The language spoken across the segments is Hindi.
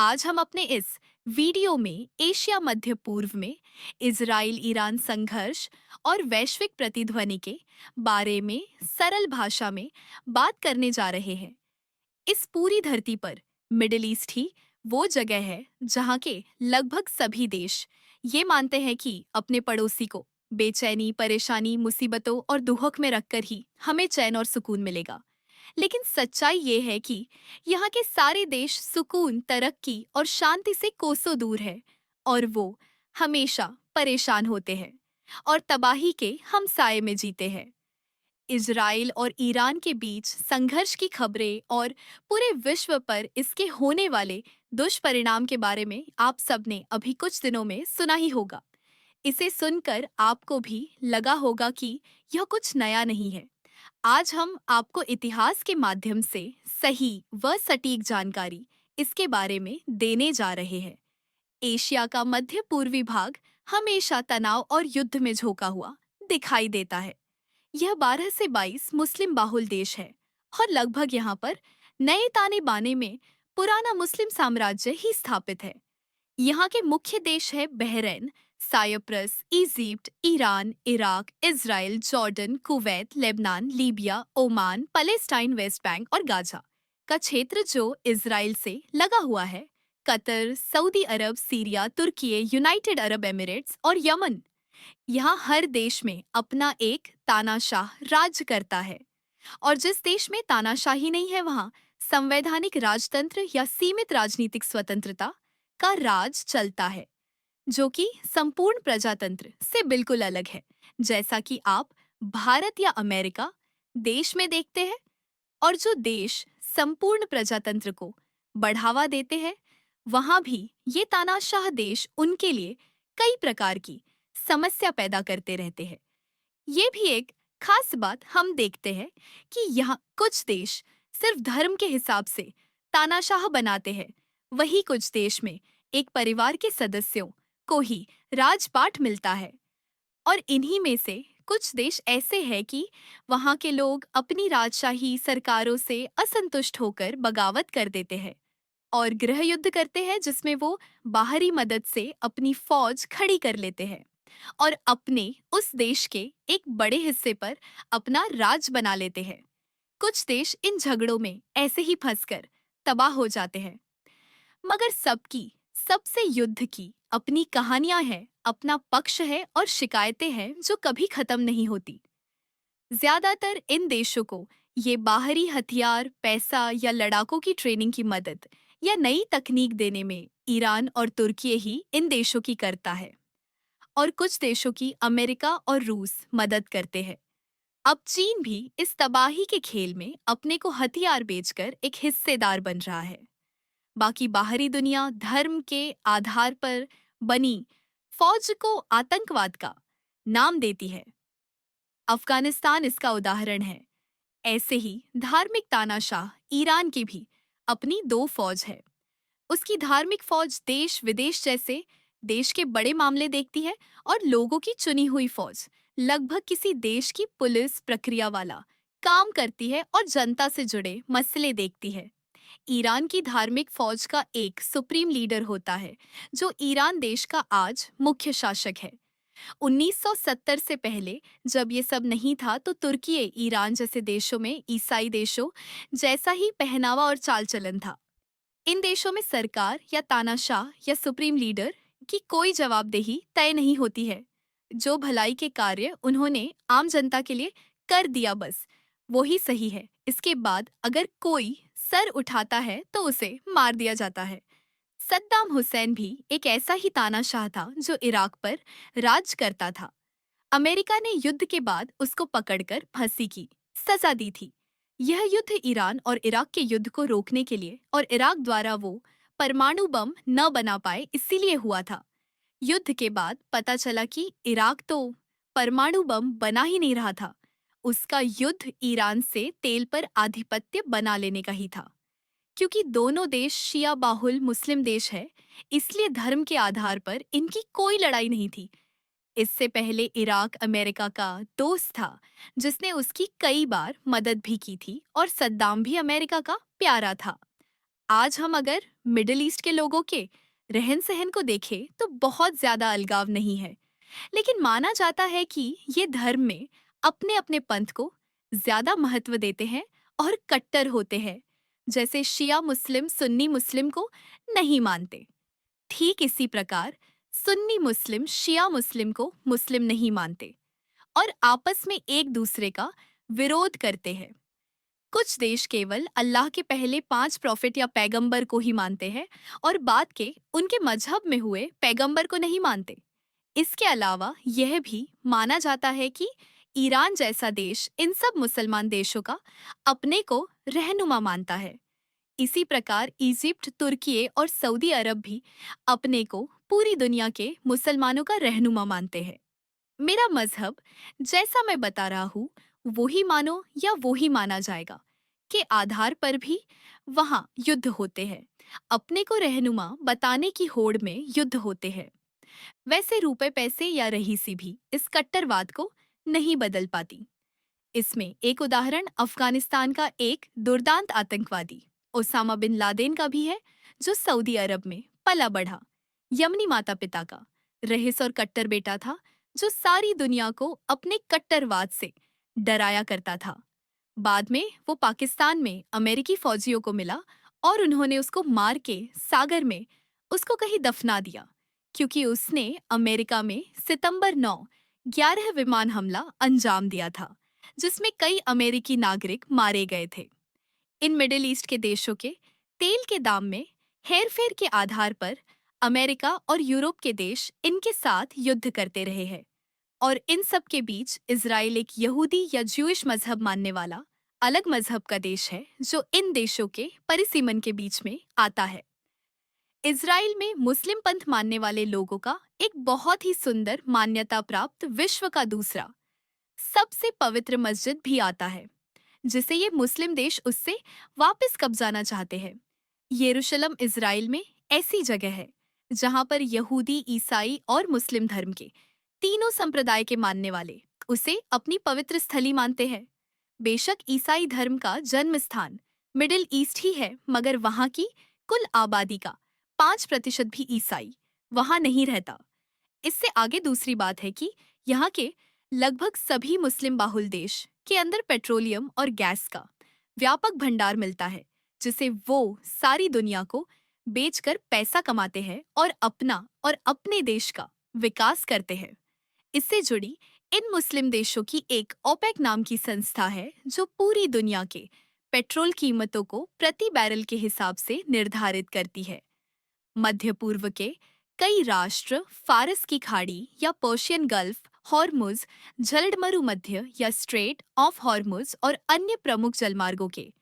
आज हम अपने इस वीडियो में एशिया मध्य पूर्व में इजराइल ईरान संघर्ष और वैश्विक प्रतिध्वनि के बारे में सरल भाषा में बात करने जा रहे हैं। इस पूरी धरती पर मिडिल ईस्ट ही वो जगह है जहाँ के लगभग सभी देश ये मानते हैं कि अपने पड़ोसी को बेचैनी, परेशानी, मुसीबतों और दुहक में रखकर ही हमें चैन और सुकून मिलेगा। लेकिन सच्चाई ये है कि यहाँ के सारे देश सुकून, तरक्की और शांति से कोसों दूर है और वो हमेशा परेशान होते हैं और तबाही के हम साए में जीते हैं। इजराइल और ईरान के बीच संघर्ष की खबरें और पूरे विश्व पर इसके होने वाले दुष्परिणाम के बारे में आप सबने अभी कुछ दिनों में सुना ही होगा। इसे सुनकर आपको भी लगा होगा कि यह कुछ नया नहीं है। आज हम आपको इतिहास के माध्यम से सही व सटीक जानकारी इसके बारे में देने जा रहे हैं। एशिया का मध्य पूर्वी भाग हमेशा तनाव और युद्ध में झोंका हुआ दिखाई देता है। यह 12 से 22 मुस्लिम बाहुल देश है और लगभग यहाँ पर नए ताने बाने में पुराना मुस्लिम साम्राज्य ही स्थापित है। यहाँ के मुख्य देश है Bahrain, Cyprus, Egypt, Iran, Iraq, Israel, Jordan, Kuwait, Lebanon, Libya, Oman, Palestine, West Bank और गाजा का क्षेत्र जो इजराइल से लगा हुआ है, कतर, सऊदी अरब, सीरिया, तुर्की, यूनाइटेड अरब एमिरेट्स और यमन। यहाँ हर देश में अपना एक तानाशाह राज करता है और जिस देश में तानाशाही नहीं है वहाँ संवैधानिक राजतंत्र या सीमित राजनीतिक स्वतंत्रता का राज चलता है, जो कि संपूर्ण प्रजातंत्र से बिल्कुल अलग है, जैसा कि आप भारत या अमेरिका देश में देखते हैं। और जो देश संपूर्ण प्रजातंत्र को बढ़ावा देते हैं, वहां भी ये तानाशाह देश उनके लिए कई प्रकार की समस्या पैदा करते रहते हैं। ये भी एक खास बात हम देखते हैं कि यहाँ कुछ देश सिर्फ धर्म के हिसाब से तानाशाह बनाते हैं, वही कुछ देश में एक परिवार के सदस्यों को ही राजपाट मिलता है। और इन्हीं में से कुछ देश ऐसे हैं कि वहाँ के लोग अपनी राजशाही सरकारों से असंतुष्ट होकर बगावत कर देते हैं और गृह युद्ध करते हैं, जिसमें वो बाहरी मदद से अपनी फौज खड़ी कर लेते हैं और अपने उस देश के एक बड़े हिस्से पर अपना राज बना लेते हैं। कुछ देश इन झगड़ों में ऐसे ही फंसकर तबाह हो जाते हैं। मगर सबकी सबसे युद्ध की अपनी कहानियां हैं, अपना पक्ष है और शिकायतें हैं जो कभी खत्म नहीं होती। ज्यादातर इन देशों को ये बाहरी हथियार, पैसा या लड़ाकों की ट्रेनिंग की मदद या नई तकनीक देने में ईरान और तुर्की ही इन देशों की करता है और कुछ देशों की अमेरिका और रूस मदद करते हैं। अब चीन भी इस तबाही के खेल में अपने को हथियार बेचकर एक हिस्सेदार बन रहा है। बाकी बाहरी दुनिया धर्म के आधार पर बनी फौज को आतंकवाद का नाम देती है। अफगानिस्तान इसका उदाहरण है। ऐसे ही धार्मिक तानाशाह ईरान की भी अपनी दो फौज है। उसकी धार्मिक फौज देश विदेश जैसे देश के बड़े मामले देखती है और लोगों की चुनी हुई फौज लगभग किसी देश की पुलिस प्रक्रिया वाला काम करती है और जनता से जुड़े मसले देखती है। ईरान की धार्मिक फौज का एक सुप्रीम लीडर होता है जो ईरान देश का आज मुख्य शासक है। 1970 से पहले जब ये सब नहीं था तो तुर्की, ईरान जैसे देशों में ईसाई देशों जैसा ही पहनावा और चाल चलन था। इन देशों में सरकार या तानाशाह या सुप्रीम लीडर की कोई जवाबदेही तय नहीं होती है। जो भलाई के कार्य उन्होंने आम जनता के लिए कर दिया, बस वो ही सही है। इसके बाद अगर कोई सर उठाता है तो उसे मार दिया जाता है। सद्दाम हुसैन भी एक ऐसा ही तानाशाह था जो इराक पर राज करता था। अमेरिका ने युद्ध के बाद उसको पकड़कर फांसी की सजा दी थी। यह युद्ध ईरान और इराक के युद्ध को रोकने के लिए और इराक द्वारा वो परमाणु बम न बना पाए इसीलिए हुआ था। युद्ध के बाद पता चला कि इराक तो परमाणु बम बना ही नहीं रहा था। उसका युद्ध ईरान से तेल पर आधिपत्य बना लेने का ही था। क्योंकि दोनों देश शिया बाहुल मुस्लिम देश है, इसलिए धर्म के आधार पर इनकी कोई लड़ाई नहीं थी। इससे पहले इराक अमेरिका का दोस्त था, जिसने उसकी कई बार मदद भी की थी और सद्दाम भी अमेरिका का प्यारा था। आज हम अगर मिडिल ईस्ट के लोगों के रहन सहन को देखें तो बहुत ज्यादा अलगाव नहीं है, लेकिन माना जाता है कि ये धर्म में अपने अपने पंथ को ज्यादा महत्व देते हैं और कट्टर होते हैं। जैसे शिया मुस्लिम सुन्नी मुस्लिम को नहीं मानते, ठीक इसी प्रकार सुन्नी मुस्लिम शिया मुस्लिम को मुस्लिम नहीं मानते और आपस में एक दूसरे का विरोध करते हैं। कुछ देश केवल अल्लाह के पहले 5 प्रॉफिट या पैगंबर को ही मानते हैं और बाद के उनके मजहब में हुए पैगंबर को नहीं मानते। इसके अलावा यह भी माना जाता है कि ईरान जैसा देश इन सब मुसलमान देशों का अपने को रहनुमा मानता है। इसी प्रकार इजिप्ट, तुर्की और सऊदी अरब भी अपने को पूरी दुनिया के मुसलमानों का रहनुमा मानते हैं। मेरा मजहब जैसा मैं बता रहा हूँ वो ही मानो या वो ही माना जाएगा के आधार पर भी वहाँ युद्ध होते हैं। अपने को रहनुमा बताने की होड़ में युद्ध होते हैं। वैसे रुपए पैसे या रहीसी भी इस कट्टरवाद को नहीं बदल पाती। इसमें एक उदाहरण अफगानिस्तान का एक दुर्दांत आतंकवादी ओसामा बिन लादेन का भी है, जो सऊदी अरब में पला बढ़ा, यमनी माता पिता का रईस और कट्टर बेटा था, जो सारी दुनिया को अपने कट्टरवाद से डराया करता था। बाद में वो पाकिस्तान में अमेरिकी फौजियों को मिला और उन्होंने उसको मार के सागर में उसको कहीं दफना दिया, क्योंकि उसने अमेरिका में सितंबर 9 11 विमान हमला अंजाम दिया था, जिसमें कई अमेरिकी नागरिक मारे गए थे। इन मिडिल ईस्ट के देशों के तेल के दाम में हेरफेर के आधार पर अमेरिका और यूरोप के देश इनके साथ युद्ध करते रहे हैं और इन सब के बीच इजराइल एक यहूदी या ज्यूइश मजहब मानने वाला अलग मजहब का देश है, जो इन देशों के परिसीमन के बीच में आता है। इजराइल में मुस्लिम पंथ मानने वाले लोगों का एक बहुत ही सुंदर मान्यता प्राप्त विश्व का दूसरा सबसे पवित्र मस्जिद भी आता है, जिसे ये मुस्लिम देश उससे वापस कब्जाना चाहते हैं। यरूशलेम इजराइल में ऐसी जगह है जहां पर यहूदी, ईसाई और मुस्लिम धर्म के तीनों संप्रदाय के मानने वाले उसे अपनी पवित्र स्थली मानते हैं। बेशक ईसाई धर्म का जन्म स्थान मिडिल ईस्ट ही है, मगर वहां की कुल आबादी का 5% भी ईसाई वहां नहीं रहता। इससे आगे दूसरी बात है कि यहाँ के लगभग सभी मुस्लिम बाहुल देश के अंदर पेट्रोलियम और गैस का व्यापक भंडार मिलता है, जिसे वो सारी दुनिया को बेचकर पैसा कमाते हैं और अपना और अपने देश का विकास करते हैं। इससे जुड़ी इन मुस्लिम देशों की एक ओपेक नाम की संस्था है, जो पूरी दुनिया के पेट्रोल कीमतों को प्रति बैरल के हिसाब से निर्धारित करती है। मध्य पूर्व के कई राष्ट्र फारस की खाड़ी या पर्शियन गल्फ, हॉर्मुज, जलडमरु मध्य या स्ट्रेट ऑफ हॉर्मुज और अन्य प्रमुख जलमार्गों के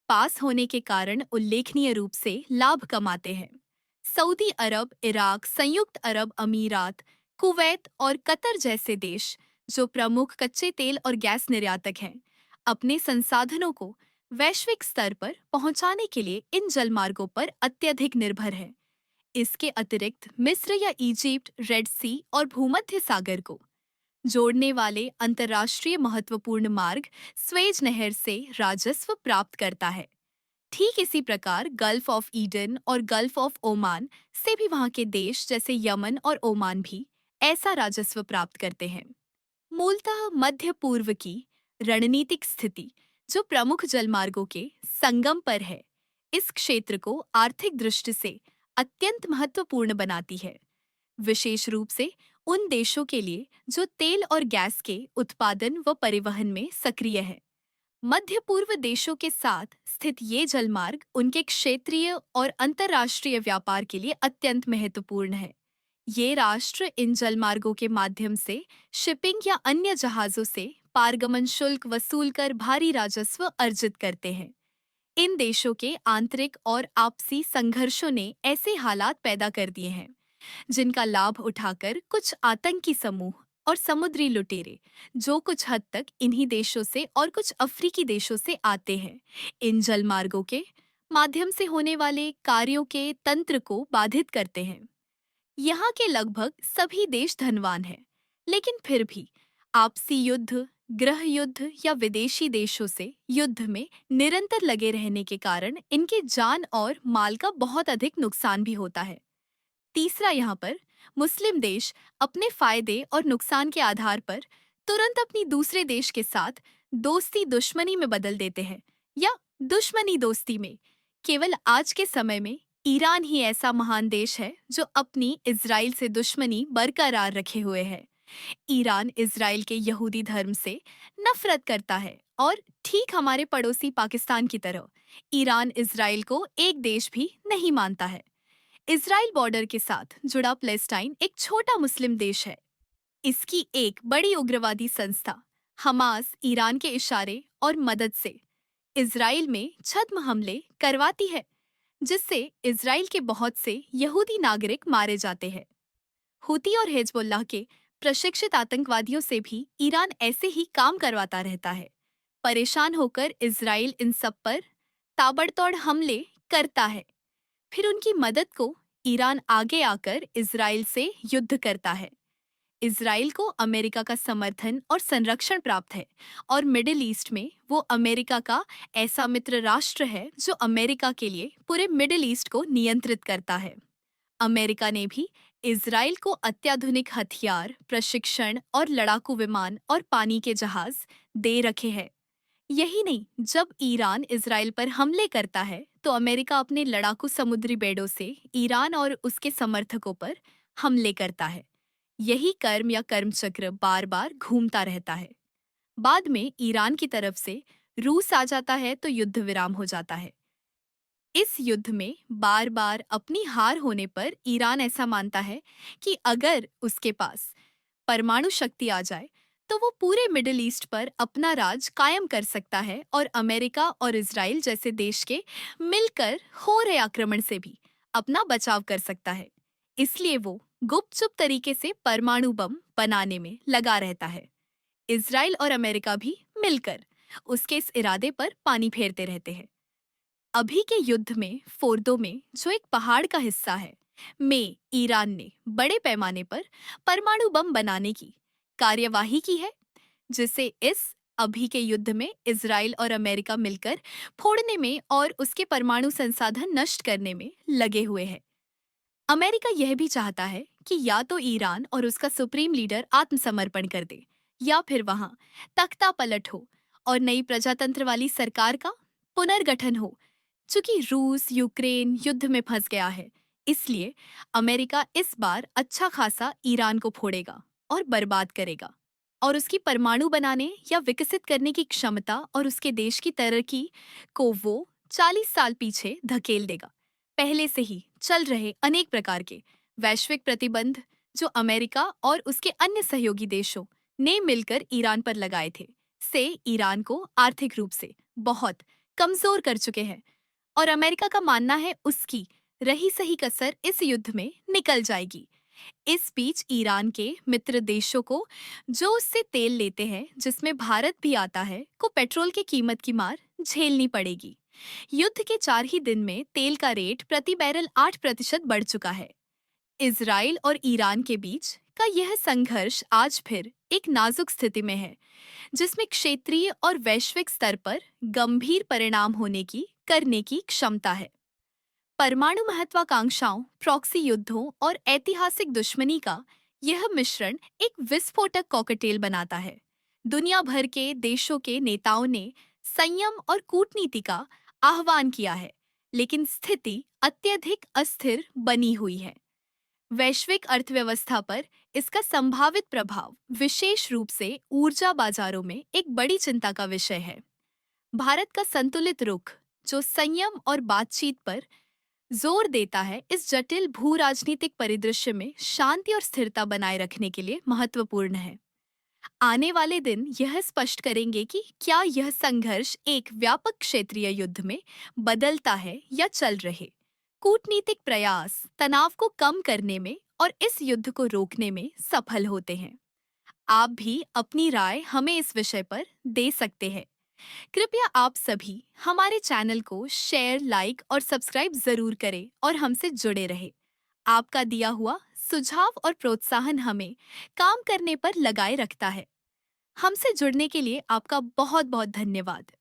पास होने के कारण उल्लेखनीय रूप से लाभ कमाते हैं। सऊदी अरब, इराक, संयुक्त अरब अमीरात, कुवैत और कतर जैसे देश, जो प्रमुख कच्चे तेल और गैस निर्यातक हैं, अपने संसाधनों को वैश्विक स्तर पर पहुंचाने के लिए इन जलमार्गों पर अत्यधिक निर्भर हैं। इसके अतिरिक्त मिस्र या इजिप्ट रेड सी और भूमध्य सागर को जोड़ने वाले अंतर्राष्ट्रीय महत्वपूर्ण मार्ग स्वेज नहर से राजस्व प्राप्त करता है। ठीक इसी प्रकार गल्फ ऑफ ईडन और गल्फ ऑफ ओमान से भी वहां के देश जैसे यमन और ओमान भी ऐसा राजस्व प्राप्त करते हैं। मूलतः मध्य पूर्व की रणनीतिक स्थिति, जो प्रमुख जलमार्गों के संगम पर है, इस क्षेत्र को आर्थिक दृष्टि से अत्यंत महत्वपूर्ण बनाती है, विशेष रूप से उन देशों के लिए जो तेल और गैस के उत्पादन व परिवहन में सक्रिय है। मध्य पूर्व देशों के साथ स्थित ये जलमार्ग उनके क्षेत्रीय और अंतर्राष्ट्रीय व्यापार के लिए अत्यंत महत्वपूर्ण है। ये राष्ट्र इन जलमार्गों के माध्यम से शिपिंग या अन्य जहाजों से पारगमन शुल्क वसूल कर भारी राजस्व अर्जित करते हैं। इन देशों के आंतरिक और आपसी संघर्षों ने ऐसे हालात पैदा कर दिए हैं जिनका लाभ उठाकर कुछ आतंकी समूह और समुद्री लुटेरे, जो कुछ हद तक इन्हीं देशों से और कुछ अफ्रीकी देशों से आते हैं, इन जलमार्गों के माध्यम से होने वाले कार्यों के तंत्र को बाधित करते हैं। यहाँ के लगभग सभी देश धनवान हैं, लेकिन फिर भी आपसी युद्ध, गृह युद्ध या विदेशी देशों से युद्ध में निरंतर लगे रहने के कारण इनके जान और माल का बहुत अधिक नुकसान भी होता है। तीसरा, यहाँ पर मुस्लिम देश अपने फायदे और नुकसान के आधार पर तुरंत अपनी दूसरे देश के साथ दोस्ती दुश्मनी में बदल देते हैं, या दुश्मनी दोस्ती में। केवल आज के समय में ईरान ही ऐसा महान देश है जो अपनी इजराइल से दुश्मनी बरकरार रखे हुए है। ईरान इजराइल के यहूदी धर्म से नफरत करता है, और ठीक हमारे पड़ोसी पाकिस्तान की तरह ईरान इजराइल को एक देश भी नहीं मानता है। इजराइल बॉर्डर के साथ जुड़ा पैलेस्टाइन एक छोटा मुस्लिम देश है। इसकी एक बड़ी उग्रवादी संस्था हमास ईरान के इशारे और मदद से इजराइल में छद्म हमले करवाती है, जिससे इजराइल के बहुत से यहूदी नागरिक मारे जाते हैं। हुती और हिजबुल्लाह के प्रशिक्षित आतंकवादियों से भी ईरान ऐसे ही काम करवाता रहता है। परेशान होकर इजराइल इन सब पर ताबड़तोड़ हमले करता है। फिर उनकी मदद को ईरान आगे आकर इजराइल से युद्ध करता है। इजराइल को अमेरिका का समर्थन और संरक्षण प्राप्त है, और मिडिल ईस्ट में वो अमेरिका का ऐसा मित्र राष्ट्र है जो अमेरिका के लिए पूरे मिडिल ईस्ट को नियंत्रित करता है। अमेरिका ने भी इजराइल को अत्याधुनिक हथियार, प्रशिक्षण और लड़ाकू विमान और पानी के जहाज दे रखे हैं। यही नहीं, जब ईरान इजराइल पर हमले करता है तो अमेरिका अपने लड़ाकू समुद्री बेड़ों से ईरान और उसके समर्थकों पर हमले करता है। यही कर्म या कर्मचक्र बार बार घूमता रहता है। बाद में ईरान की तरफ से रूस आ जाता है तो युद्ध विराम हो जाता है। इस युद्ध में बार बार अपनी हार होने पर ईरान ऐसा मानता है कि अगर उसके पास परमाणु शक्ति आ जाए तो वो पूरे मिडिल ईस्ट पर अपना राज कायम कर सकता है, और अमेरिका और इजराइल जैसे देश के मिलकर हो रहे आक्रमण से भी अपना बचाव कर सकता है। इसलिए वो गुपचुप तरीके से परमाणु बम बनाने में लगा रहता है। इजराइल और अमेरिका भी मिलकर उसके इस इरादे पर पानी फेरते रहते हैं। अभी के युद्ध में फोर्दो में, जो एक पहाड़ का हिस्सा है, में ईरान ने बड़े पैमाने पर परमाणु बम बनाने की कार्यवाही की है, जिसे इस अभी के युद्ध में इजराइल और अमेरिका मिलकर फोड़ने में और उसके परमाणु संसाधन नष्ट करने में लगे हुए हैं। अमेरिका यह भी चाहता है कि या तो ईरान और उसका सुप्रीम लीडर आत्मसमर्पण कर दे, या फिर वहां तख्ता पलट हो और नई प्रजातंत्र वाली सरकार का पुनर्गठन हो। चूंकि रूस यूक्रेन युद्ध में फंस गया है, इसलिए अमेरिका इस बार अच्छा खासा ईरान को फोड़ेगा और बर्बाद करेगा, और उसकी परमाणु बनाने या विकसित करने की क्षमता और उसके देश की तरक्की को वो 40 साल पीछे धकेल देगा। पहले से ही चल रहे अनेक प्रकार के वैश्विक प्रतिबंध जो अमेरिका और उसके अन्य सहयोगी देशों ने मिलकर ईरान पर लगाए थे, से ईरान को आर्थिक रूप से बहुत कमजोर कर चुके हैं, और अमेरिका का मानना है उसकी रही सही कसर इस युद्ध में निकल जाएगी। इस बीच ईरान के मित्र देशों को, जो उससे तेल लेते हैं जिसमें भारत भी आता है, को पेट्रोल की कीमत की मार झेलनी पड़ेगी। युद्ध के 4 ही दिन में तेल का रेट प्रति बैरल 8% बढ़ चुका है। इजराइल और ईरान के बीच का यह संघर्ष आज फिर एक नाजुक स्थिति में है, जिसमें क्षेत्रीय और वैश्विक स्तर पर गंभीर परिणाम होने की करने की क्षमता है। परमाणु महत्वाकांक्षाओं, प्रॉक्सी युद्धों और ऐतिहासिक दुश्मनी का यह मिश्रण एक विस्फोटक कॉकटेल बनाता है। दुनिया भर के देशों के नेताओं ने संयम और कूटनीति का आह्वान किया है, लेकिन स्थिति अत्यधिक अस्थिर बनी हुई है। वैश्विक अर्थव्यवस्था पर इसका संभावित प्रभाव विशेष रूप से ऊर्जा बाजारों में एक बड़ी चिंता का विषय है। भारत का संतुलित रुख, जो संयम और बातचीत पर जोर देता है, इस जटिल भू राजनीतिक परिदृश्य में शांति और स्थिरता बनाए रखने के लिए महत्वपूर्ण है। आने वाले दिन यह स्पष्ट करेंगे कि क्या यह संघर्ष एक व्यापक क्षेत्रीय युद्ध में बदलता है या चल रहे कूटनीतिक प्रयास तनाव को कम करने में और इस युद्ध को रोकने में सफल होते हैं। आप भी अपनी राय हमें इस विषय पर दे सकते हैं। कृपया आप सभी हमारे चैनल को शेयर, लाइक और सब्सक्राइब जरूर करें और हमसे जुड़े रहें। आपका दिया हुआ सुझाव और प्रोत्साहन हमें काम करने पर लगाए रखता है। हमसे जुड़ने के लिए आपका बहुत बहुत धन्यवाद।